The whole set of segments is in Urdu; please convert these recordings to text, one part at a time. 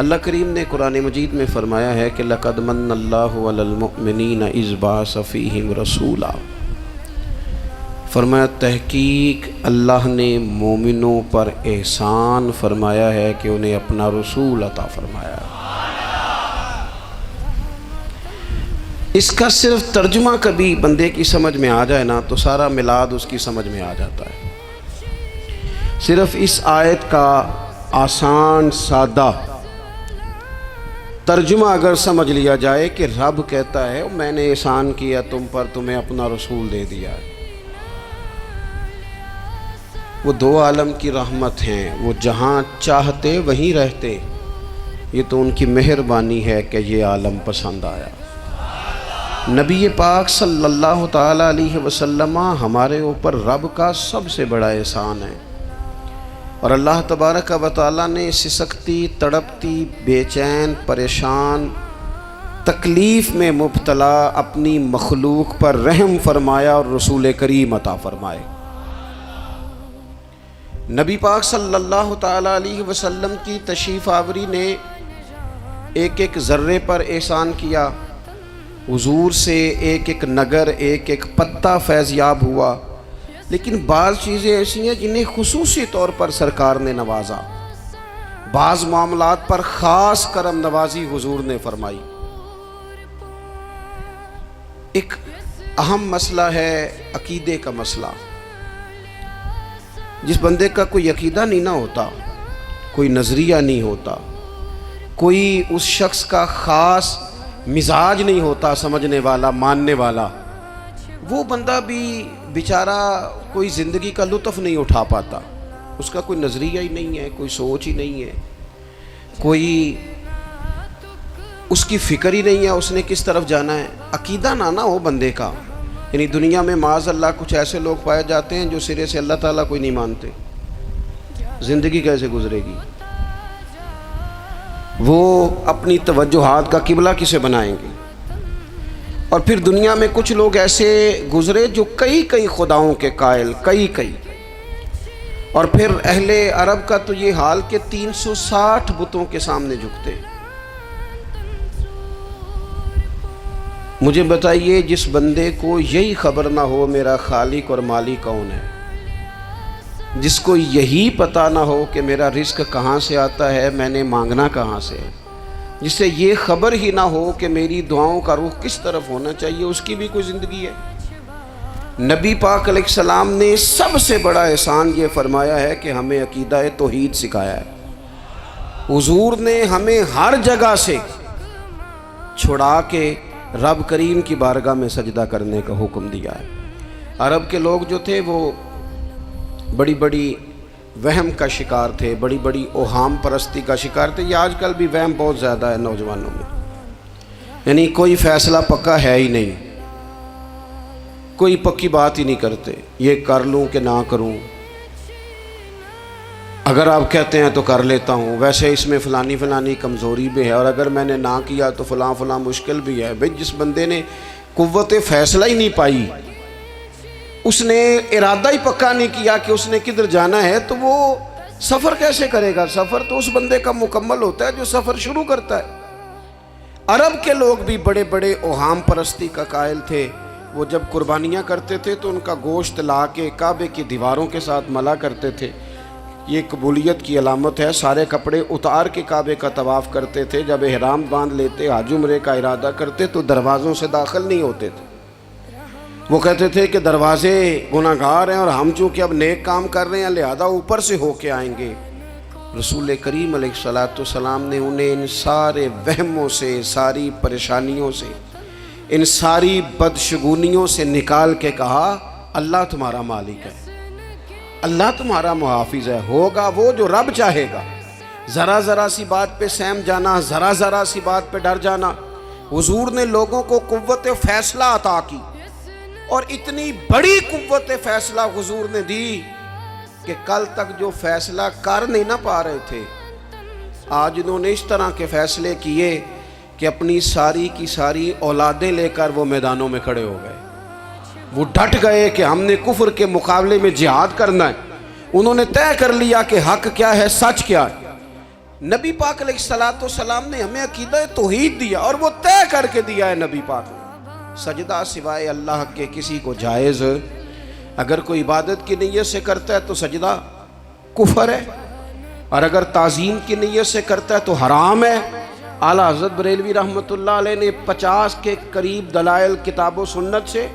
اللہ کریم نے قرآن مجید میں فرمایا ہے کہ لَقَدْ مَنَّ اللَّهُ عَلَى الْمُؤْمِنِينَ إِذْ بَعَثَ فِيهِمْ رَسُولًا، فرمایا تحقیق اللہ نے مومنوں پر احسان فرمایا ہے کہ انہیں اپنا رسول عطا فرمایا ہے۔ اس کا صرف ترجمہ کبھی بندے کی سمجھ میں آ جائے نا تو سارا میلاد اس کی سمجھ میں آ جاتا ہے۔ صرف اس آیت کا آسان سادہ ترجمہ اگر سمجھ لیا جائے کہ رب کہتا ہے میں نے احسان کیا تم پر، تمہیں اپنا رسول دے دیا ہے۔ وہ دو عالم کی رحمت ہیں، وہ جہاں چاہتے وہیں رہتے، یہ تو ان کی مہربانی ہے کہ یہ عالم پسند آیا۔ نبی پاک صلی اللہ تعالیٰ علیہ وسلم ہمارے اوپر رب کا سب سے بڑا احسان ہے، اور اللہ تبارک و تعالیٰ نے سسکتی، تڑپتی، بے چین، پریشان، تکلیف میں مبتلا اپنی مخلوق پر رحم فرمایا اور رسول کریم عطا فرمائے۔ نبی پاک صلی اللہ تعالیٰ علیہ وسلم کی تشریف آوری نے ایک ایک ذرے پر احسان کیا، حضور سے ایک ایک نگر، ایک ایک پتا فیضیاب ہوا، لیکن بعض چیزیں ایسی ہیں جنہیں خصوصی طور پر سرکار نے نوازا، بعض معاملات پر خاص کرم نوازی حضور نے فرمائی۔ ایک اہم مسئلہ ہے عقیدے کا مسئلہ۔ جس بندے کا کوئی عقیدہ نہیں نہ ہوتا، کوئی نظریہ نہیں ہوتا، کوئی اس شخص کا خاص مزاج نہیں ہوتا سمجھنے والا، ماننے والا، وہ بندہ بھی بیچارہ کوئی زندگی کا لطف نہیں اٹھا پاتا۔ اس کا کوئی نظریہ ہی نہیں ہے، کوئی سوچ ہی نہیں ہے، کوئی اس کی فکر ہی نہیں ہے اس نے کس طرف جانا ہے۔ عقیدہ نہ ہو بندے کا، یعنی دنیا میں معاذ اللہ کچھ ایسے لوگ پائے جاتے ہیں جو سرے سے اللہ تعالیٰ کوئی نہیں مانتے، زندگی کیسے گزرے گی؟ وہ اپنی توجہات کا قبلہ کسے بنائیں گے؟ اور پھر دنیا میں کچھ لوگ ایسے گزرے جو کئی خداؤں کے قائل، کئی، اور پھر اہل عرب کا تو یہ حال کہ 360 بتوں کے سامنے جھکتے۔ مجھے بتائیے جس بندے کو یہی خبر نہ ہو میرا خالق اور مالک کون ہے، جس کو یہی پتہ نہ ہو کہ میرا رزق کہاں سے آتا ہے، میں نے مانگنا کہاں سے ہے، جسے یہ خبر ہی نہ ہو کہ میری دعاؤں کا رخ کس طرف ہونا چاہیے، اس کی بھی کوئی زندگی ہے؟ نبی پاک علیہ السلام نے سب سے بڑا احسان یہ فرمایا ہے کہ ہمیں عقیدہ توحید سکھایا ہے۔ حضور نے ہمیں ہر جگہ سے چھڑا کے رب کریم کی بارگاہ میں سجدہ کرنے کا حکم دیا ہے۔ عرب کے لوگ جو تھے وہ بڑی بڑی وہم کا شکار تھے، بڑی بڑی اوہام پرستی کا شکار تھے۔ یہ آج کل بھی وہم بہت زیادہ ہے نوجوانوں میں، یعنی کوئی فیصلہ پکا ہے ہی نہیں، کوئی پکی بات ہی نہیں کرتے، یہ کر لوں کہ نہ کروں، اگر آپ کہتے ہیں تو کر لیتا ہوں، ویسے اس میں فلانی کمزوری بھی ہے، اور اگر میں نے نہ کیا تو فلاں مشکل بھی ہے۔ بھئی جس بندے نے قوت فیصلہ ہی نہیں پائی، اس نے ارادہ ہی پکا نہیں کیا کہ اس نے کدھر جانا ہے، تو وہ سفر کیسے کرے گا؟ سفر تو اس بندے کا مکمل ہوتا ہے جو سفر شروع کرتا ہے۔ عرب کے لوگ بھی بڑے بڑے اوہام پرستی کا قائل تھے۔ وہ جب قربانیاں کرتے تھے تو ان کا گوشت لا کے کعبے کی دیواروں کے ساتھ ملا کرتے تھے، یہ قبولیت کی علامت ہے۔ سارے کپڑے اتار کے کعبے کا طواف کرتے تھے، جب احرام باندھ لیتے، حج عمرے کا ارادہ کرتے تو دروازوں سے داخل نہیں ہوتے تھے۔ وہ کہتے تھے کہ دروازے گناہگار ہیں اور ہم چونکہ اب نیک کام کر رہے ہیں لہذا اوپر سے ہو کے آئیں گے۔ رسول کریم علیہ السلام نے انہیں ان سارے وہموں سے، ساری پریشانیوں سے، ان ساری بدشگونیوں سے نکال کے کہا اللہ تمہارا مالک ہے، اللہ تمہارا محافظ ہے، ہوگا وہ جو رب چاہے گا۔ ذرا سی بات پہ سہم جانا، ذرا سی بات پہ ڈر جانا۔ حضور نے لوگوں کو قوت فیصلہ عطا کی، اور اتنی بڑی قوت فیصلہ حضور نے دی کہ کل تک جو فیصلہ کر نہیں نہ پا رہے تھے، آج انہوں نے اس طرح کے فیصلے کیے کہ اپنی ساری کی ساری اولادیں لے کر وہ میدانوں میں کھڑے ہو گئے۔ وہ ڈٹ گئے کہ ہم نے کفر کے مقابلے میں جہاد کرنا ہے۔ انہوں نے طے کر لیا کہ حق کیا ہے، سچ کیا ہے۔ نبی پاک علیہ السلام نے ہمیں عقیدہ توحید دیا اور وہ طے کر کے دیا ہے نبی پاک نے، سجدہ سوائے اللہ کے کسی کو جائز، اگر کوئی عبادت کی نیت سے کرتا ہے تو سجدہ کفر ہے، اور اگر تعظیم کی نیت سے کرتا ہے تو حرام ہے۔ اعلیٰ حضرت بریلوی رحمۃ اللہ علیہ نے 50 کے قریب دلائل کتاب و سنت سے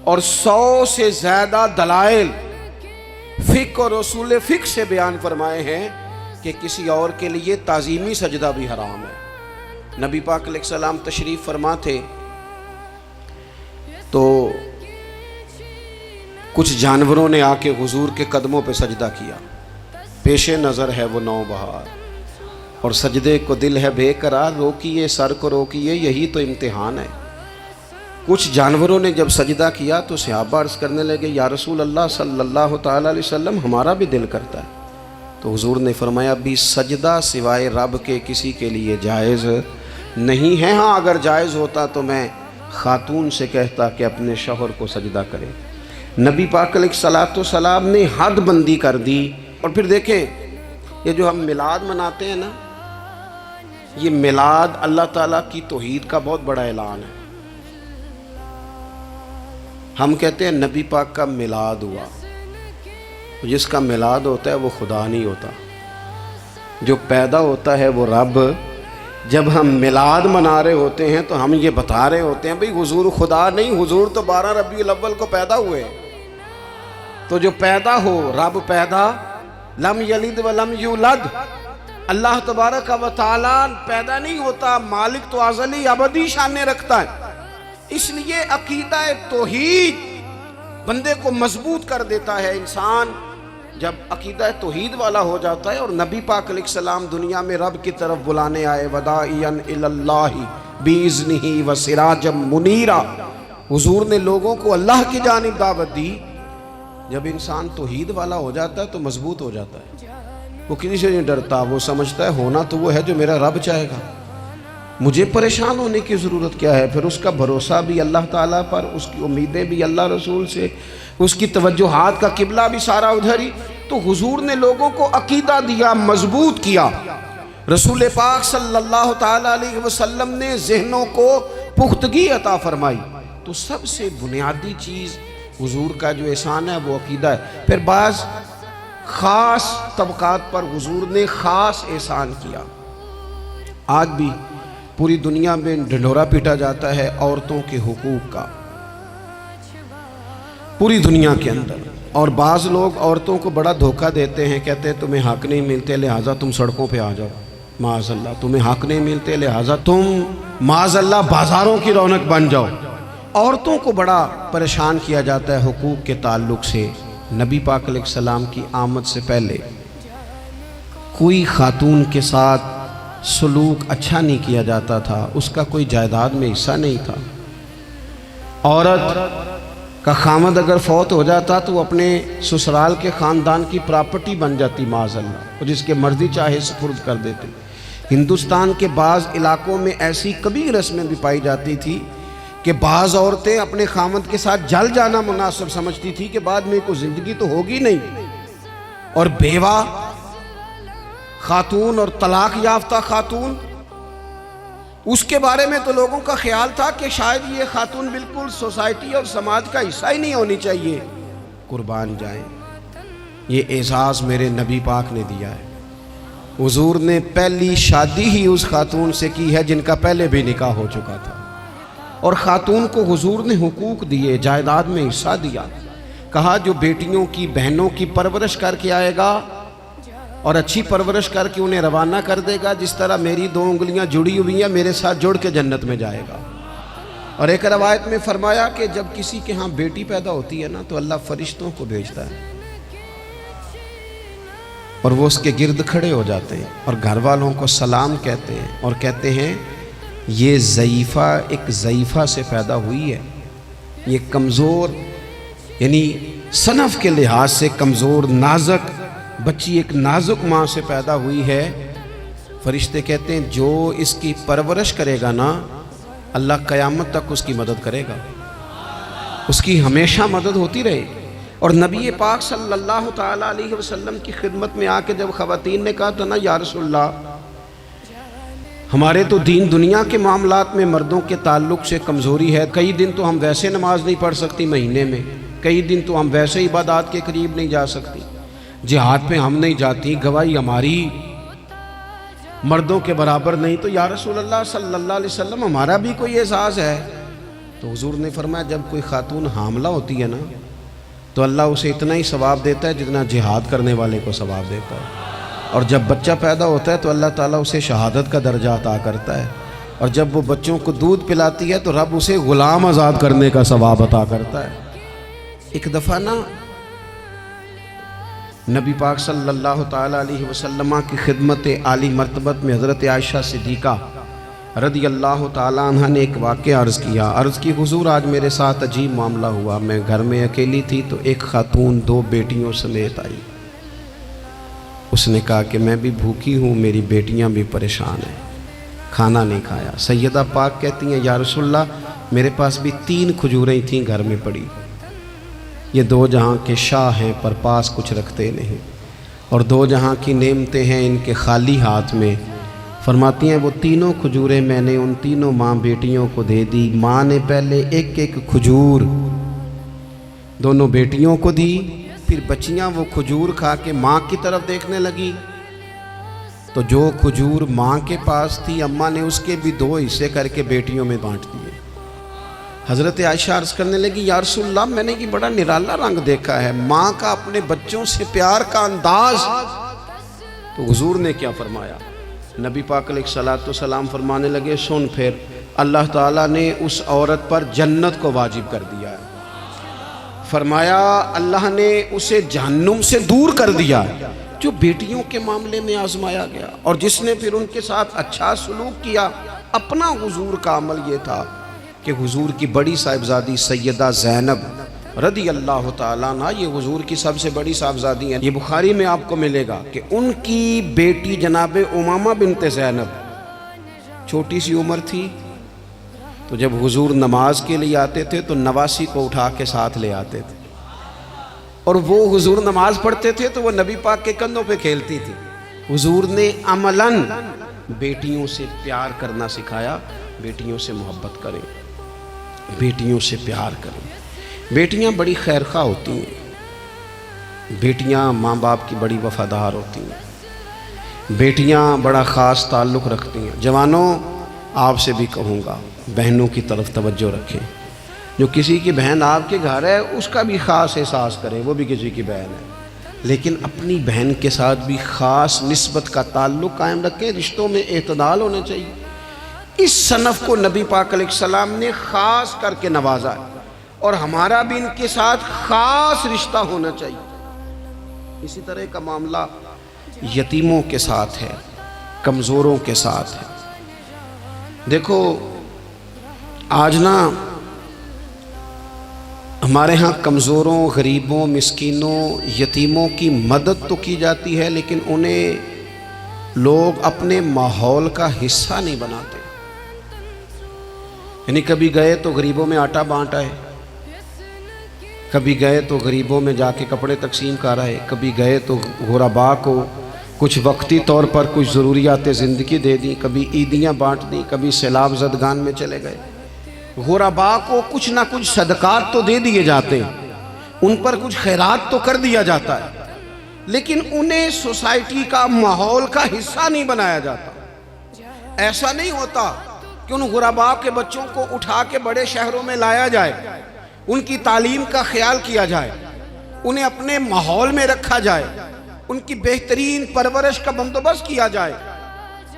اور 100 سے زیادہ دلائل فقہ اور اصول فقہ سے بیان فرمائے ہیں کہ کسی اور کے لیے تعظیمی سجدہ بھی حرام ہے۔ نبی پاک علیہ السلام تشریف فرما تھے تو کچھ جانوروں نے آ کے حضور کے قدموں پہ سجدہ کیا، پیش نظر ہے وہ نوبہار اور سجدے کو دل ہے بے قرار، روکیے سر کو روکیے یہی تو امتحان ہے۔ کچھ جانوروں نے جب سجدہ کیا تو صحابہ عرض کرنے لگے یا رسول اللہ صلی اللہ تعالیٰ علیہ وسلم ہمارا بھی دل کرتا ہے، تو حضور نے فرمایا بھی سجدہ سوائے رب کے کسی کے لیے جائز نہیں ہے، ہاں اگر جائز ہوتا تو میں خاتون سے کہتا کہ اپنے شوہر کو سجدہ کرے۔ نبی پاک علیہ السلام نے حد بندی کر دی۔ اور پھر دیکھیں یہ جو ہم میلاد مناتے ہیں نا، یہ میلاد اللہ تعالیٰ کی توحید کا بہت بڑا اعلان ہے۔ ہم کہتے ہیں نبی پاک کا میلاد ہوا، جس کا میلاد ہوتا ہے وہ خدا نہیں ہوتا، جو پیدا ہوتا ہے وہ رب۔ جب ہم میلاد منا رہے ہوتے ہیں تو ہم یہ بتا رہے ہوتے ہیں بھئی حضور خدا نہیں، حضور تو 12 ربیع الاول کو پیدا ہوئے، تو جو پیدا ہو رب پیدا، لم یلد ولم یولد، اللہ تبارک و تعالی پیدا نہیں ہوتا، مالک تو ازلی ابدی شان رکھتا ہے۔ اس لیے عقیدہ توحید بندے کو مضبوط کر دیتا ہے۔ انسان جب عقیدہ توحید والا ہو جاتا ہے، اور نبی پاک علیہ السلام دنیا میں رب کی طرف بلانے آئے، وداعیا الی اللہ باذنہ وسراجا منیرا، حضور نے لوگوں کو اللہ کی جانب دعوت دی۔ جب انسان توحید والا ہو جاتا ہے تو مضبوط ہو جاتا ہے، وہ کسی سے نہیں ڈرتا، وہ سمجھتا ہے ہونا تو وہ ہے جو میرا رب چاہے گا، مجھے پریشان ہونے کی ضرورت کیا ہے۔ پھر اس کا بھروسہ بھی اللہ تعالیٰ پر، اس کی امیدیں بھی اللہ رسول سے، اس کی توجہات کا قبلہ بھی سارا ادھر ہی۔ تو حضور نے لوگوں کو عقیدہ دیا، مضبوط کیا۔ رسول پاک صلی اللہ تعالیٰ علیہ وسلم نے ذہنوں کو پختگی عطا فرمائی۔ تو سب سے بنیادی چیز حضور کا جو احسان ہے وہ عقیدہ ہے۔ پھر بعض خاص طبقات پر حضور نے خاص احسان کیا۔ آج بھی پوری دنیا میں ڈھنڈورا پیٹا جاتا ہے عورتوں کے حقوق کا، پوری دنیا کے اندر، اور بعض لوگ عورتوں کو بڑا دھوکہ دیتے ہیں، کہتے ہیں تمہیں حق نہیں ملتے لہٰذا تم سڑکوں پہ آ جاؤ، معاذ اللہ، تمہیں حق نہیں ملتے لہٰذا تم معاذ اللہ بازاروں کی رونق بن جاؤ۔ عورتوں کو بڑا پریشان کیا جاتا ہے حقوق کے تعلق سے۔ نبی پاک علیہ السلام کی آمد سے پہلے کوئی خاتون کے ساتھ سلوک اچھا نہیں کیا جاتا تھا، اس کا کوئی جائیداد میں حصہ نہیں تھا۔ عورت کا خامد اگر فوت ہو جاتا تو وہ اپنے سسرال کے خاندان کی پراپرٹی بن جاتی معاذ اللہ، اور جس کے مرضی چاہے سپرد کر دیتے۔ ہندوستان کے بعض علاقوں میں ایسی کبھی رسمیں بھی پائی جاتی تھی کہ بعض عورتیں اپنے خامد کے ساتھ جل جانا مناسب سمجھتی تھی کہ بعد میں کوئی زندگی تو ہوگی نہیں، اور بیوہ خاتون اور طلاق یافتہ خاتون، اس کے بارے میں تو لوگوں کا خیال تھا کہ شاید یہ خاتون بالکل سوسائٹی اور سماج کا حصہ ہی نہیں ہونی چاہیے۔ قربان جائیں، یہ اعزاز میرے نبی پاک نے دیا ہے۔ حضور نے پہلی شادی ہی اس خاتون سے کی ہے جن کا پہلے بھی نکاح ہو چکا تھا، اور خاتون کو حضور نے حقوق دیے، جائیداد میں حصہ دیا۔ کہا جو بیٹیوں کی بہنوں کی پرورش کر کے آئے گا اور اچھی پرورش کر کے انہیں روانہ کر دے گا، جس طرح میری 2 انگلیاں جڑی ہوئی ہیں میرے ساتھ جڑ کے جنت میں جائے گا۔ اور ایک روایت میں فرمایا کہ جب کسی کے ہاں بیٹی پیدا ہوتی ہے نا تو اللہ فرشتوں کو بھیجتا ہے، اور وہ اس کے گرد کھڑے ہو جاتے ہیں اور گھر والوں کو سلام کہتے ہیں، اور کہتے ہیں یہ ضعیفہ ایک ضعیفہ سے پیدا ہوئی ہے، یہ کمزور یعنی صنف کے لحاظ سے کمزور نازک بچی ایک نازک ماں سے پیدا ہوئی ہے۔ فرشتے کہتے ہیں جو اس کی پرورش کرے گا نا اللہ قیامت تک اس کی مدد کرے گا، اس کی ہمیشہ مدد ہوتی رہے گی۔ اور نبی پاک صلی اللہ تعالیٰ علیہ وسلم کی خدمت میں آ کے جب خواتین نے کہا تو نا یا رسول اللہ ہمارے تو دین دنیا کے معاملات میں مردوں کے تعلق سے کمزوری ہے، کئی دن تو ہم ویسے نماز نہیں پڑھ سکتی مہینے میں، کئی دن تو ہم ویسے عبادات کے قریب نہیں جا سکتی، جہاد پہ ہم نہیں جاتی، گواہی ہماری مردوں کے برابر نہیں، تو یا رسول اللہ صلی اللہ علیہ وسلم ہمارا بھی کوئی اعزاز ہے؟ تو حضور نے فرمایا جب کوئی خاتون حاملہ ہوتی ہے نا تو اللہ اسے اتنا ہی ثواب دیتا ہے جتنا جہاد کرنے والے کو ثواب دیتا ہے، اور جب بچہ پیدا ہوتا ہے تو اللہ تعالیٰ اسے شہادت کا درجہ عطا کرتا ہے، اور جب وہ بچوں کو دودھ پلاتی ہے تو رب اسے غلام آزاد کرنے کا ثواب عطا کرتا ہے۔ ایک دفعہ نا نبی پاک صلی اللہ تعالیٰ علیہ وسلم کی خدمت عالی مرتبت میں حضرت عائشہ صدیقہ رضی اللہ تعالیٰ عنہ نے ایک واقعہ عرض کیا، عرض کی حضور آج میرے ساتھ عجیب معاملہ ہوا، میں گھر میں اکیلی تھی تو ایک خاتون 2 بیٹیوں سمیت آئی، اس نے کہا کہ میں بھی بھوکی ہوں، میری بیٹیاں بھی پریشان ہیں، کھانا نہیں کھایا۔ سیدہ پاک کہتی ہیں یا رسول اللہ میرے پاس بھی 3 کھجوریں تھیں گھر میں پڑی، یہ 2 جہاں کے شاہ ہیں پر پاس کچھ رکھتے نہیں، اور 2 جہاں کی نعمتیں ہیں ان کے خالی ہاتھ میں۔ فرماتی ہیں وہ 3 کھجوریں میں نے ان 3 ماں بیٹیوں کو دے دی، ماں نے پہلے ایک کھجور دونوں بیٹیوں کو دی، پھر بچیاں وہ کھجور کھا کے ماں کی طرف دیکھنے لگی تو جو کھجور ماں کے پاس تھی اماں نے اس کے بھی 2 حصے کر کے بیٹیوں میں بانٹ دیے۔ حضرت عائشہ عرض کرنے لگی یا رسول اللہ میں نے یہ بڑا نرالا رنگ دیکھا ہے، ماں کا اپنے بچوں سے پیار کا انداز۔ تو حضور نے کیا فرمایا؟ نبی پاک علیہ الصلوۃ والسلام فرمانے لگے سن پھر اللہ تعالیٰ نے اس عورت پر جنت کو واجب کر دیا ہے، فرمایا اللہ نے اسے جہنم سے دور کر دیا جو بیٹیوں کے معاملے میں آزمایا گیا، اور جس نے پھر ان کے ساتھ اچھا سلوک کیا۔ اپنا حضور کا عمل یہ تھا کہ حضور کی بڑی صاحبزادی سیدہ زینب رضی اللہ تعالیٰ عنہ یہ حضور کی سب سے بڑی صاحبزادی ہیں، یہ بخاری میں آپ کو ملے گا کہ ان کی بیٹی جناب امامہ بنت زینب چھوٹی سی عمر تھی، تو جب حضور نماز کے لیے آتے تھے تو نواسی کو اٹھا کے ساتھ لے آتے تھے، اور وہ حضور نماز پڑھتے تھے تو وہ نبی پاک کے کندھوں پہ کھیلتی تھی۔ حضور نے عملاً بیٹیوں سے پیار کرنا سکھایا، بیٹیوں سے محبت کریں، بیٹیوں سے پیار کریں۔ بیٹیاں بڑی خیرخواہ ہوتی ہیں، بیٹیاں ماں باپ کی بڑی وفادار ہوتی ہیں، بیٹیاں بڑا خاص تعلق رکھتی ہیں۔ جوانوں آپ سے بھی کہوں گا بہنوں کی طرف توجہ رکھیں، جو کسی کی بہن آپ کے گھر ہے اس کا بھی خاص احساس کریں، وہ بھی کسی کی بہن ہے، لیکن اپنی بہن کے ساتھ بھی خاص نسبت کا تعلق قائم رکھیں، رشتوں میں اعتدال ہونا چاہیے۔ اس صنف کو نبی پاک علیہ السلام نے خاص کر کے نوازا ہے، اور ہمارا بھی ان کے ساتھ خاص رشتہ ہونا چاہیے۔ اسی طرح کا معاملہ یتیموں کے ساتھ ہے، کمزوروں کے ساتھ ہے۔ دیکھو آج نا ہمارے ہاں کمزوروں، غریبوں، مسکینوں، یتیموں کی مدد تو کی جاتی ہے، لیکن انہیں لوگ اپنے ماحول کا حصہ نہیں بناتے۔ یعنی کبھی گئے تو غریبوں میں آٹا بانٹ آئے، کبھی گئے تو غریبوں میں جا کے کپڑے تقسیم کر آئے، کبھی گئے تو غرباء کو کچھ وقتی طور پر کچھ ضروریات زندگی دے دیں، کبھی عیدیاں بانٹ دیں، کبھی سیلاب زدگان میں چلے گئے۔ غرباء کو کچھ نہ کچھ صدقات تو دے دیے جاتے ہیں، ان پر کچھ خیرات تو کر دیا جاتا ہے، لیکن انہیں سوسائٹی کا ماحول کا حصہ نہیں بنایا جاتا۔ ایسا نہیں ہوتا کہ ان غرباء کے بچوں کو اٹھا کے بڑے شہروں میں لایا جائے، ان کی تعلیم کا خیال کیا جائے، انہیں اپنے ماحول میں رکھا جائے، ان کی بہترین پرورش کا بندوبست کیا جائے۔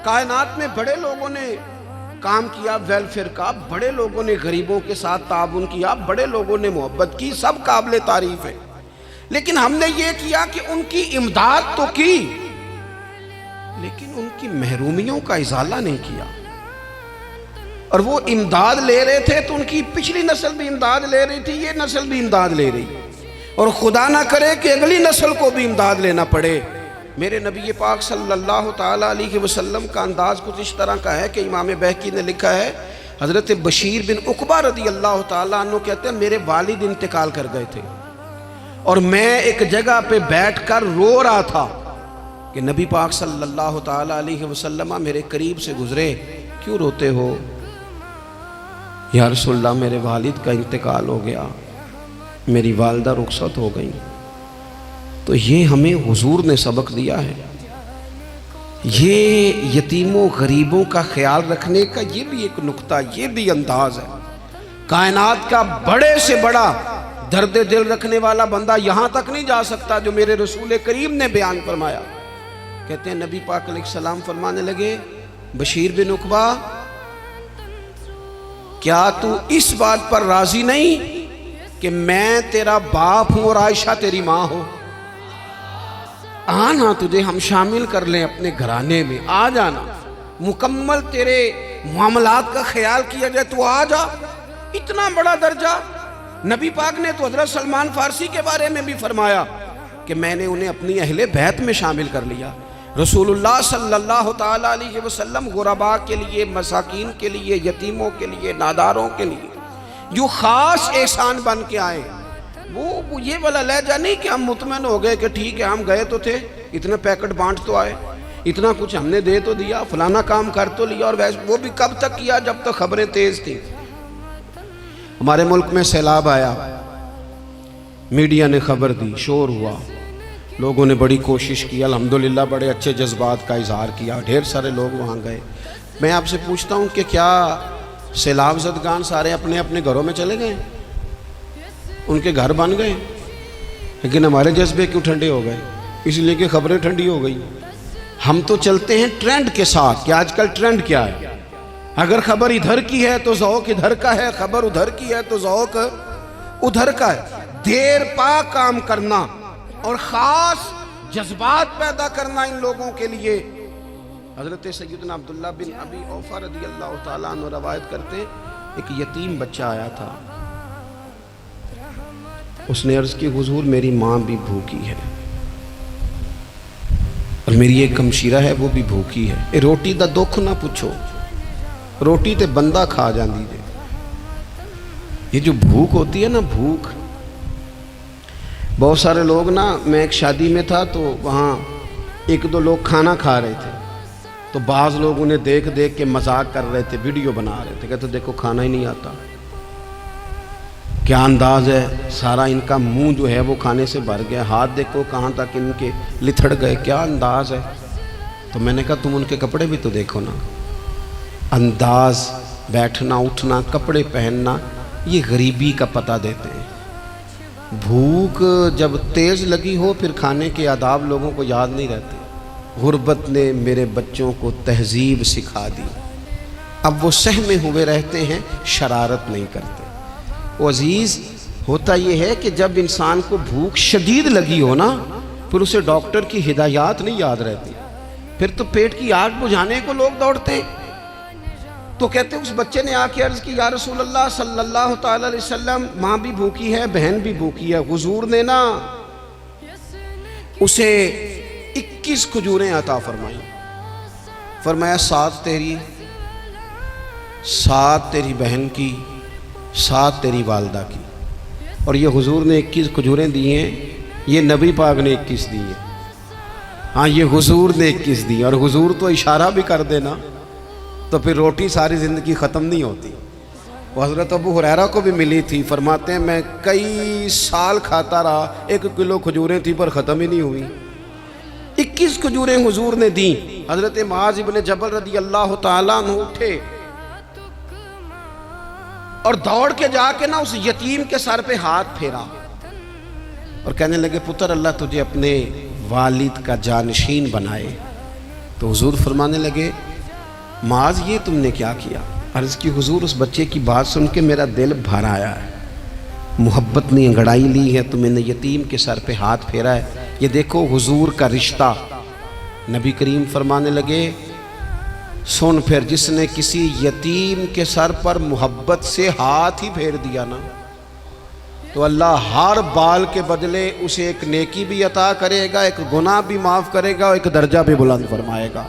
کائنات میں بڑے لوگوں نے کام کیا ویلفیئر کا، بڑے لوگوں نے غریبوں کے ساتھ تعاون کیا، بڑے لوگوں نے محبت کی، سب قابل تعریف ہے، لیکن ہم نے یہ کیا کہ ان کی امداد تو کی، لیکن ان کی محرومیوں کا ازالہ نہیں کیا۔ اور وہ امداد لے رہے تھے تو ان کی پچھلی نسل بھی امداد لے رہی تھی، یہ نسل بھی امداد لے رہی، اور خدا نہ کرے کہ اگلی نسل کو بھی امداد لینا پڑے۔ میرے نبی پاک صلی اللہ تعالیٰ علیہ وسلم کا انداز کچھ اس طرح کا ہے کہ امام بہقی نے لکھا ہے، حضرت بشیر بن عقبہ رضی اللہ تعالیٰ عنہ کہتے ہیں میرے والد انتقال کر گئے تھے، اور میں ایک جگہ پہ بیٹھ کر رو رہا تھا کہ نبی پاک صلی اللہ تعالی علیہ وسلم میرے قریب سے گزرے، کیوں روتے ہو؟ یا رسول اللہ میرے والد کا انتقال ہو گیا، میری والدہ رخصت ہو گئی۔ تو یہ ہمیں حضور نے سبق دیا ہے، یہ یتیموں غریبوں کا خیال رکھنے کا یہ بھی ایک نقطہ، یہ بھی انداز ہے۔ کائنات کا بڑے سے بڑا درد دل رکھنے والا بندہ یہاں تک نہیں جا سکتا جو میرے رسول کریم نے بیان فرمایا۔ کہتے ہیں نبی پاک علیہ السلام فرمانے لگے، بشیر بن عقبہ کیا تو اس بات پر راضی نہیں کہ میں تیرا باپ ہوں اور عائشہ تیری ماں ہو؟ آنا تجھے ہم شامل کر لیں اپنے گھرانے میں، آ جانا، مکمل تیرے معاملات کا خیال کیا جائے، تو آ جا۔ اتنا بڑا درجہ۔ نبی پاک نے تو حضرت سلمان فارسی کے بارے میں بھی فرمایا کہ میں نے انہیں اپنی اہل بیت میں شامل کر لیا۔ رسول اللہ صلی اللہ تعالی علیہ وسلم غرباء کے لیے، مساکین کے لیے، یتیموں کے لیے، ناداروں کے لیے جو خاص احسان بن کے آئے، وہ یہ والا لہجہ نہیں کہ ہم مطمئن ہو گئے کہ ٹھیک ہے ہم گئے تو تھے، اتنے پیکٹ بانٹ تو آئے، اتنا کچھ ہم نے دے تو دیا، فلانا کام کر تو لیا، اور ویسے وہ بھی کب تک کیا؟ جب تک خبریں تیز تھیں۔ ہمارے ملک میں سیلاب آیا، میڈیا نے خبر دی، شور ہوا، لوگوں نے بڑی کوشش کی، الحمدللہ بڑے اچھے جذبات کا اظہار کیا، ڈھیر سارے لوگ وہاں گئے۔ میں آپ سے پوچھتا ہوں کہ کیا سیلاب زدگان سارے اپنے اپنے گھروں میں چلے گئے؟ ان کے گھر بن گئے؟ لیکن ہمارے جذبے کیوں ٹھنڈے ہو گئے؟ اس لیے کہ خبریں ٹھنڈی ہو گئی۔ ہم تو چلتے ہیں ٹرینڈ کے ساتھ کہ آج کل ٹرینڈ کیا ہے، اگر خبر ادھر کی ہے تو ذوق ادھر کا ہے، خبر ادھر کی ہے تو ذوق ادھر کا ہے۔ دیر پا کام کرنا اور خاص جذبات پیدا کرنا ان لوگوں کے لیے۔ حضرت سیدنا عبداللہ بن ابی اوفا رضی اللہ تعالیٰ عنہ روایت کرتے ہیں، ایک یتیم بچہ آیا تھا، اس نے عرض کی حضور میری ماں بھی بھوکی ہے اور میری ایک ہمشیرہ ہے وہ بھی بھوکی ہے، اے روٹی دا دکھ نہ پوچھو، روٹی تے بندہ کھا جاندی جے۔ یہ جو بھوک ہوتی ہے نا، بھوک، بہت سارے لوگ نا، میں ایک شادی میں تھا تو وہاں ایک دو لوگ کھانا کھا رہے تھے، تو بعض لوگ انہیں دیکھ دیکھ کے مذاق کر رہے تھے، ویڈیو بنا رہے تھے، کہتے دیکھو کھانا ہی نہیں آتا، کیا انداز ہے، سارا ان کا منہ جو ہے وہ کھانے سے بھر گیا، ہاتھ دیکھو کہاں تک ان کے لتھڑ گئے، کیا انداز ہے۔ تو میں نے کہا تم ان کے کپڑے بھی تو دیکھو نا، انداز، بیٹھنا اٹھنا، کپڑے پہننا، یہ غریبی کا پتہ دیتے ہیں۔ بھوک جب تیز لگی ہو پھر کھانے کے آداب لوگوں کو یاد نہیں رہتے۔ غربت نے میرے بچوں کو تہذیب سکھا دی، اب وہ سہمے ہوئے رہتے ہیں، شرارت نہیں کرتے۔ وہ عزیز، ہوتا یہ ہے کہ جب انسان کو بھوک شدید لگی ہو نا، پھر اسے ڈاکٹر کی ہدایات نہیں یاد رہتی، پھر تو پیٹ کی آگ بجھانے کو لوگ دوڑتے ہیں۔ تو کہتے اس بچے نے آ کے عرض کی، یا رسول اللہ صلی اللہ تعالی علیہ وسلم ماں بھی بھوکی ہے، بہن بھی بھوکی ہے۔ حضور نے نا اسے 21 کھجوریں عطا فرمائی، فرمایا 7 تیری، 7 تیری بہن کی، 7 تیری والدہ کی۔ اور یہ حضور نے 21 کھجوریں دی ہیں، یہ نبی پاک نے 21 دی ہیں، ہاں یہ حضور نے 21 دی، اور حضور تو اشارہ بھی کر دینا تو پھر روٹی ساری زندگی ختم نہیں ہوتی۔ وہ حضرت ابو ہریرہ کو بھی ملی تھی، فرماتے ہیں میں کئی سال کھاتا رہا، 1 کلو کھجوریں تھی پر ختم ہی نہیں ہوئی۔ 21 کھجوریں حضور نے دیں۔ حضرت معاذ ابن جبل رضی اللہ تعالیٰ عنہ اٹھے اور دوڑ کے جا کے نا اس یتیم کے سر پہ ہاتھ پھیرا اور کہنے لگے، پتر اللہ تجھے اپنے والد کا جانشین بنائے۔ تو حضور فرمانے لگے، معاذ یہ تم نے کیا کیا؟ عرض کی حضور اس بچے کی بات سن کے میرا دل بھر آیا ہے، محبت نے انگڑائی لی ہے تو میں نے یتیم کے سر پہ ہاتھ پھیرا ہے۔ یہ دیکھو حضور کا رشتہ۔ نبی کریم فرمانے لگے، سن پھر جس نے کسی یتیم کے سر پر محبت سے ہاتھ ہی پھیر دیا نا، تو اللہ ہر بال کے بدلے اسے ایک نیکی بھی عطا کرے گا، ایک گناہ بھی معاف کرے گا، اور ایک درجہ بھی بلند فرمائے گا۔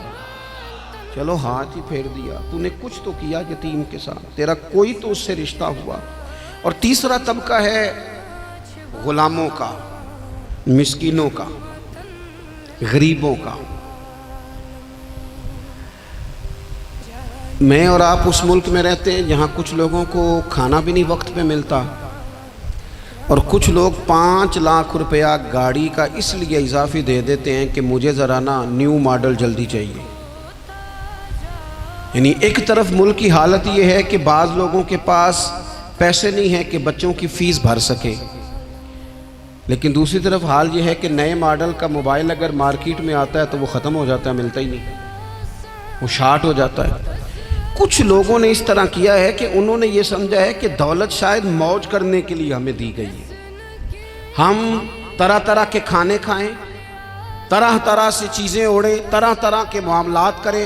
چلو ہاتھ ہی پھیر دیا، تو نے کچھ تو کیا یتیم کے ساتھ، تیرا کوئی تو اس سے رشتہ ہوا۔ اور تیسرا طبقہ ہے غلاموں کا، مسکینوں کا، غریبوں کا۔ میں اور آپ اس ملک میں رہتے ہیں جہاں کچھ لوگوں کو کھانا بھی نہیں وقت پہ ملتا، اور کچھ لوگ 5 لاکھ روپیہ گاڑی کا اس لیے اضافی دے دیتے ہیں کہ مجھے ذرا نا نیو ماڈل جلدی چاہیے۔ یعنی ایک طرف ملک کی حالت یہ ہے کہ بعض لوگوں کے پاس پیسے نہیں ہیں کہ بچوں کی فیس بھر سکے، لیکن دوسری طرف حال یہ ہے کہ نئے ماڈل کا موبائل اگر مارکیٹ میں آتا ہے تو وہ ختم ہو جاتا ہے، ملتا ہی نہیں، وہ شارٹ ہو جاتا ہے۔ کچھ لوگوں نے اس طرح کیا ہے کہ انہوں نے یہ سمجھا ہے کہ دولت شاید موج کرنے کے لیے ہمیں دی گئی ہے، ہم طرح طرح کے کھانے کھائیں، طرح طرح سے چیزیں اوڑیں، طرح طرح کے معاملات کریں،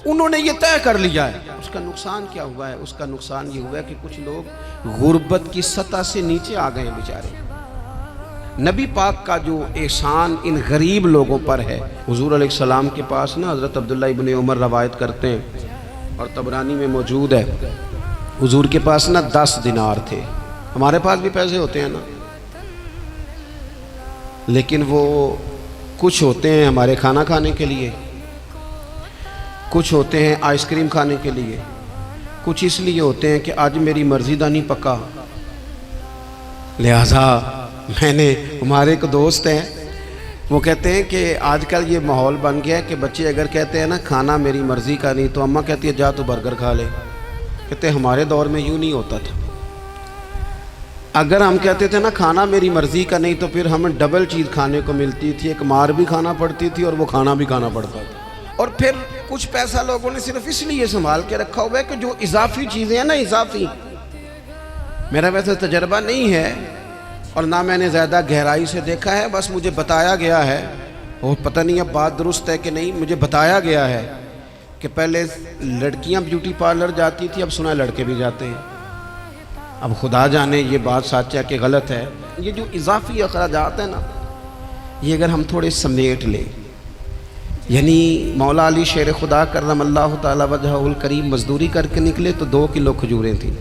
انہوں نے یہ طے کر لیا ہے۔ اس کا نقصان کیا ہوا ہے؟ اس کا نقصان یہ ہوا ہے کہ کچھ لوگ غربت کی سطح سے نیچے آ گئے ہیں بیچارے۔ نبی پاک کا جو احسان ان غریب لوگوں پر ہے، حضور علیہ السلام کے پاس نا حضرت عبداللہ ابن عمر روایت کرتے ہیں اور طبرانی میں موجود ہے، حضور کے پاس نا 10 دینار تھے۔ ہمارے پاس بھی پیسے ہوتے ہیں نا، لیکن وہ کچھ ہوتے ہیں ہمارے کھانا کھانے کے لیے، کچھ ہوتے ہیں آئس کریم کھانے کے لیے، کچھ اس لیے ہوتے ہیں کہ آج میری مرضی دا نہیں پکا، لہذا میں نے، ہمارے ایک دوست ہیں وہ کہتے ہیں کہ آج کل یہ ماحول بن گیا ہے کہ بچے اگر کہتے ہیں نا کھانا میری مرضی کا نہیں، تو اماں کہتی ہے جا تو برگر کھا لے۔ کہتے ہیں ہمارے دور میں یوں نہیں ہوتا تھا، اگر ہم کہتے تھے نا کھانا میری مرضی کا نہیں تو پھر ہمیں ڈبل چیز کھانے کو ملتی تھی، ایک مار بھی کھانا پڑتی تھی اور وہ کھانا بھی کھانا پڑتا تھا۔ اور پھر کچھ پیسہ لوگوں نے صرف اس لیے سنبھال کے رکھا ہوا ہے کہ جو اضافی چیزیں ہیں نا، اضافی، میرا ویسے تجربہ نہیں ہے اور نہ میں نے زیادہ گہرائی سے دیکھا ہے، بس مجھے بتایا گیا ہے، اور پتہ نہیں اب بات درست ہے کہ نہیں، مجھے بتایا گیا ہے کہ پہلے لڑکیاں بیوٹی پارلر جاتی تھی، اب سنا ہے لڑکے بھی جاتے ہیں۔ اب خدا جانے یہ بات سچ ہے کہ غلط ہے۔ یہ جو اضافی اخراجات ہیں نا، یہ اگر ہم تھوڑے سمیٹ لیں، یعنی مولا علی شیر خدا کرم اللہ تعالی وجہہ الکریم مزدوری کر کے نکلے تو 2 کلو کھجوریں تھیں،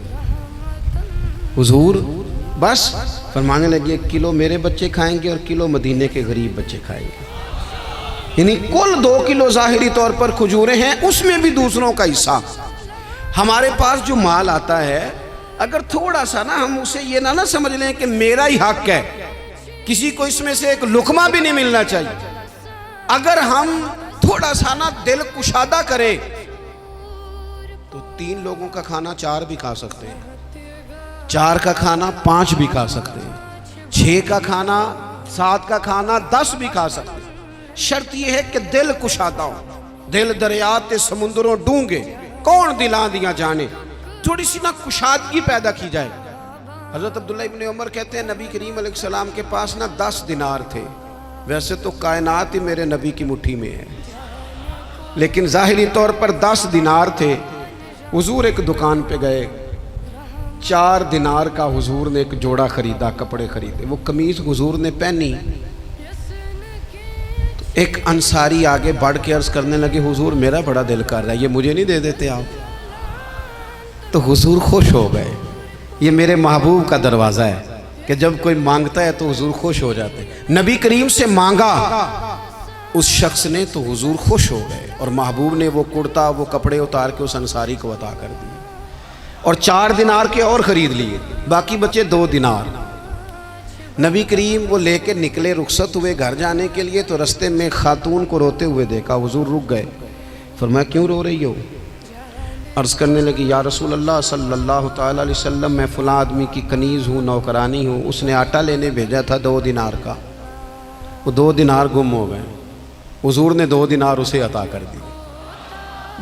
حضور بس فرمانے لگے 1 کلو میرے بچے کھائیں گے اور کلو مدینے کے غریب بچے کھائیں گے، یعنی کل 2 کلو ظاہری طور پر کھجوریں ہیں، اس میں بھی دوسروں کا حصہ۔ ہمارے پاس جو مال آتا ہے اگر تھوڑا سا نا ہم اسے یہ نہ سمجھ لیں کہ میرا ہی حق ہے، کسی کو اس میں سے ایک لقمہ بھی نہیں ملنا چاہیے، اگر ہم تھوڑا سا نا دل کشادہ کریں تو 3 لوگوں کا کھانا 4 بھی کھا سکتے ہیں، 4 کا کھانا 5 بھی کھا سکتے ہیں، 6 کا کھانا 7 کا کھانا 10 بھی کھا سکتے ہیں۔ شرط یہ ہے کہ دل کشادہ ہو، دل دریات سمندروں ڈونگے کون دلاں دیا جانے، تھوڑی سی نا کشادگی پیدا کی جائے۔ حضرت عبداللہ ابن عمر کہتے ہیں نبی کریم علیہ السلام کے پاس نا 10 دینار تھے، ویسے تو کائنات ہی میرے نبی کی مٹھی میں ہے، لیکن ظاہری طور پر 10 دینار تھے۔ حضور ایک دکان پہ گئے، 4 دینار کا حضور نے ایک جوڑا خریدا، کپڑے خریدے، وہ قمیض حضور نے پہنی، تو ایک انصاری آگے بڑھ کے عرض کرنے لگے حضور میرا بڑا دل کر رہا ہے، یہ مجھے نہیں دے دیتے آپ؟ تو حضور خوش ہو گئے، یہ میرے محبوب کا دروازہ ہے کہ جب کوئی مانگتا ہے تو حضور خوش ہو جاتے ہیں۔ نبی کریم سے مانگا اس شخص نے تو حضور خوش ہو گئے، اور محبوب نے وہ کرتا، وہ کپڑے اتار کے اس انصاری کو عطا کر دیے، اور 4 دینار کے اور خرید لیے، باقی بچے 2 دینار۔ نبی کریم وہ لے کے نکلے، رخصت ہوئے گھر جانے کے لیے، تو رستے میں خاتون کو روتے ہوئے دیکھا، حضور رک گئے، فرمایا کیوں رو رہی ہو؟ عرض کرنے لگی یا رسول اللہ صلی اللہ تعالی علیہ وسلم میں فلاں آدمی کی کنیز ہوں، نوکرانی ہوں، اس نے آٹا لینے بھیجا تھا 2 دینار کا، وہ 2 دینار گم ہو گئے، حضور نے 2 دینار اسے عطا کر دی،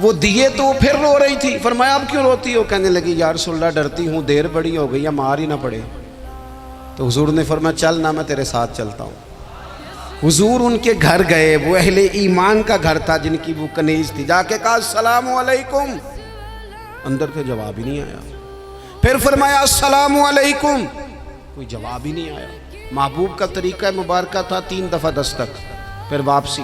وہ دیے تو پھر رو رہی تھی، فرمایا اب کیوں روتی ہو؟ کہنے لگی یا رسول اللہ ڈرتی ہوں دیر بڑی ہو گئی یا مار ہی نہ پڑے۔ تو حضور نے فرمایا چل نہ میں تیرے ساتھ چلتا ہوں۔ حضور ان کے گھر گئے، وہ اہل ایمان کا گھر تھا جن کی وہ کنیز تھی، جا کے کہا السلام علیکم، اندر سے جواب ہی نہیں آیا، پھر فرمایا السلام علیکم، کوئی جواب ہی نہیں آیا۔ محبوب کا طریقہ مبارکہ تھا 3 دفعہ دستک، پھر واپسی،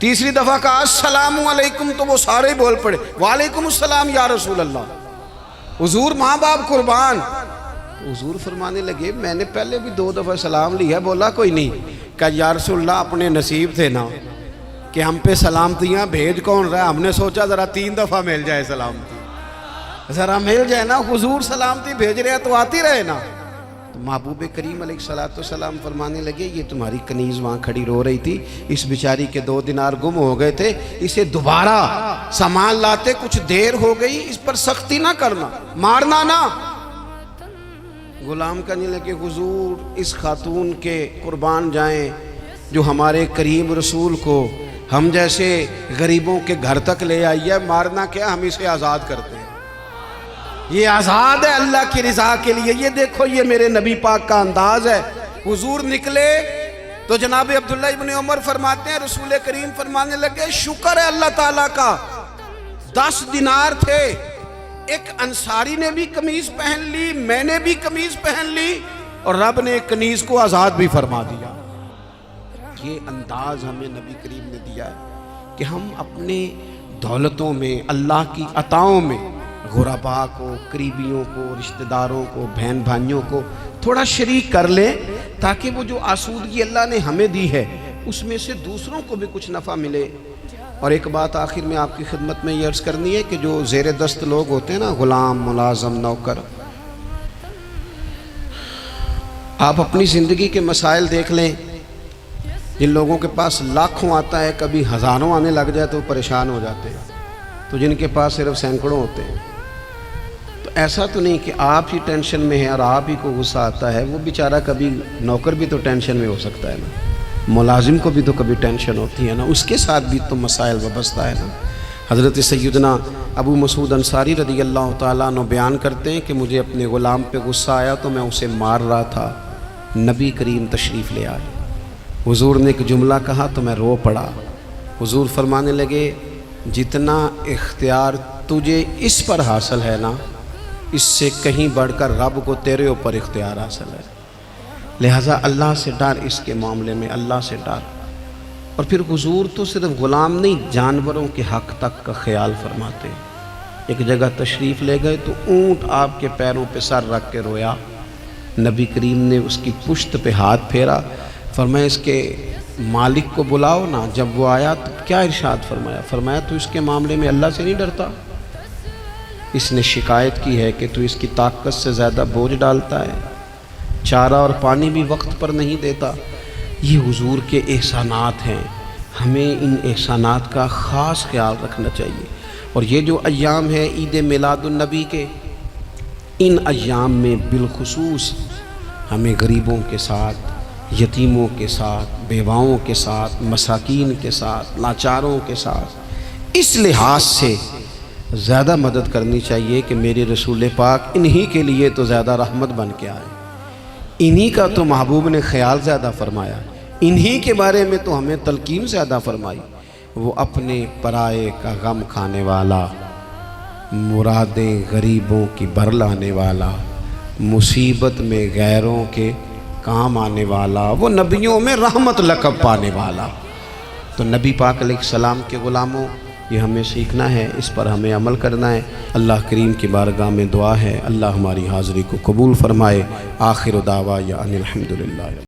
تیسری دفعہ کہا السلام علیکم تو وہ سارے بول پڑے وعلیکم السلام یا رسول اللہ۔ حضور ماں باپ قربان، تو حضور فرمانے لگے میں نے پہلے بھی 2 دفعہ سلام لیا، بولا کوئی نہیں۔ کہا یا رسول اللہ اپنے نصیب تھے نا کہ ہم پہ سلامتیاں بھیج کون رہا ہے، ہم نے سوچا ذرا 3 دفعہ مل جائے سلامتی، ذرا مل جائے نا، حضور سلامتی بھیج رہے ہیں تو آتی رہے نا۔ تو محبوب کریم علیہ السلام فرمانے لگے یہ تمہاری کنیز وہاں کھڑی رو رہی تھی، اس بیچاری کے 2 دینار گم ہو گئے تھے، اسے دوبارہ سامان لاتے کچھ دیر ہو گئی، اس پر سختی نہ کرنا، مارنا نہ۔ غلام کہنے لگے حضور اس خاتون کے قربان جائیں جو ہمارے کریم رسول کو ہم جیسے غریبوں کے گھر تک لے آئی ہے، مارنا کیا، ہم اسے آزاد کرتے ہیں، یہ آزاد ہے اللہ کی رضا کے لیے۔ یہ دیکھو یہ میرے نبی پاک کا انداز ہے۔ حضور نکلے تو جناب عبداللہ ابن عمر فرماتے ہیں رسول کریم فرمانے لگے شکر ہے اللہ تعالیٰ کا، 10 دینار تھے، ایک انصاری نے بھی قمیض پہن لی، میں نے بھی قمیض پہن لی، اور رب نے ایک کنیز کو آزاد بھی فرما دیا۔ یہ انداز ہمیں نبی کریم نے دیا ہے کہ ہم اپنے دولتوں میں، اللہ کی عطاؤں میں غرباء کو، قریبیوں کو، رشتہ داروں کو، بہن بھائیوں کو تھوڑا شریک کر لیں، تاکہ وہ جو آسودگی اللہ نے ہمیں دی ہے اس میں سے دوسروں کو بھی کچھ نفع ملے۔ اور ایک بات آخر میں آپ کی خدمت میں یہ عرض کرنی ہے کہ جو زیر دست لوگ ہوتے ہیں نا، غلام، ملازم، نوکر، آپ اپنی زندگی کے مسائل دیکھ لیں، جن لوگوں کے پاس لاکھوں آتا ہے کبھی ہزاروں آنے لگ جائے تو پریشان ہو جاتے ہیں، تو جن کے پاس صرف سینکڑوں ہوتے ہیں، تو ایسا تو نہیں کہ آپ ہی ٹینشن میں ہیں اور آپ ہی کو غصہ آتا ہے، وہ بیچارہ کبھی نوکر بھی تو ٹینشن میں ہو سکتا ہے نا، ملازم کو بھی تو کبھی ٹینشن ہوتی ہے نا، اس کے ساتھ بھی تو مسائل وابستہ ہے نا۔ حضرت سیدنا ابو مسعود انصاری رضی اللہ تعالیٰ عنہ بیان کرتے ہیں کہ مجھے اپنے غلام پہ غصہ آیا تو میں اسے مار رہا تھا، نبی کریم تشریف لے آئے، حضور نے ایک جملہ کہا تو میں رو پڑا۔ حضور فرمانے لگے جتنا اختیار تجھے اس پر حاصل ہے نا، اس سے کہیں بڑھ کر رب کو تیرے اوپر اختیار حاصل ہے، لہٰذا اللہ سے ڈر، اس کے معاملے میں اللہ سے ڈر۔ اور پھر حضور تو صرف غلام نہیں، جانوروں کے حق تک کا خیال فرماتے۔ ایک جگہ تشریف لے گئے تو اونٹ آپ کے پیروں پہ سر رکھ کے رویا، نبی کریم نے اس کی پشت پہ ہاتھ پھیرا، فرمایا اس کے مالک کو بلاؤ نا۔ جب وہ آیا تو کیا ارشاد فرمایا؟ فرمایا تو اس کے معاملے میں اللہ سے نہیں ڈرتا، اس نے شکایت کی ہے کہ تو اس کی طاقت سے زیادہ بوجھ ڈالتا ہے، چارہ اور پانی بھی وقت پر نہیں دیتا۔ یہ حضور کے احسانات ہیں، ہمیں ان احسانات کا خاص خیال رکھنا چاہیے۔ اور یہ جو ایام ہے عید میلاد النبی کے، ان ایام میں بالخصوص ہمیں غریبوں کے ساتھ، یتیموں کے ساتھ، بیواؤں کے ساتھ، مساکین کے ساتھ، لاچاروں کے ساتھ اس لحاظ سے زیادہ مدد کرنی چاہیے کہ میرے رسول پاک انہی کے لیے تو زیادہ رحمت بن کے آئے، انہی کا تو محبوب نے خیال زیادہ فرمایا، انہی کے بارے میں تو ہمیں تلقین زیادہ فرمائی۔ وہ اپنے پرائے کا غم کھانے والا، مرادیں غریبوں کی بھر لانے والا، مصیبت میں غیروں کے کام آنے والا، وہ نبیوں میں رحمت لقب پانے والا۔ تو نبی پاک علیہ السلام کے غلاموں، یہ ہمیں سیکھنا ہے، اس پر ہمیں عمل کرنا ہے۔ اللہ کریم کی بارگاہ میں دعا ہے اللہ ہماری حاضری کو قبول فرمائے۔ آخر دعوانا ان الحمدللہ۔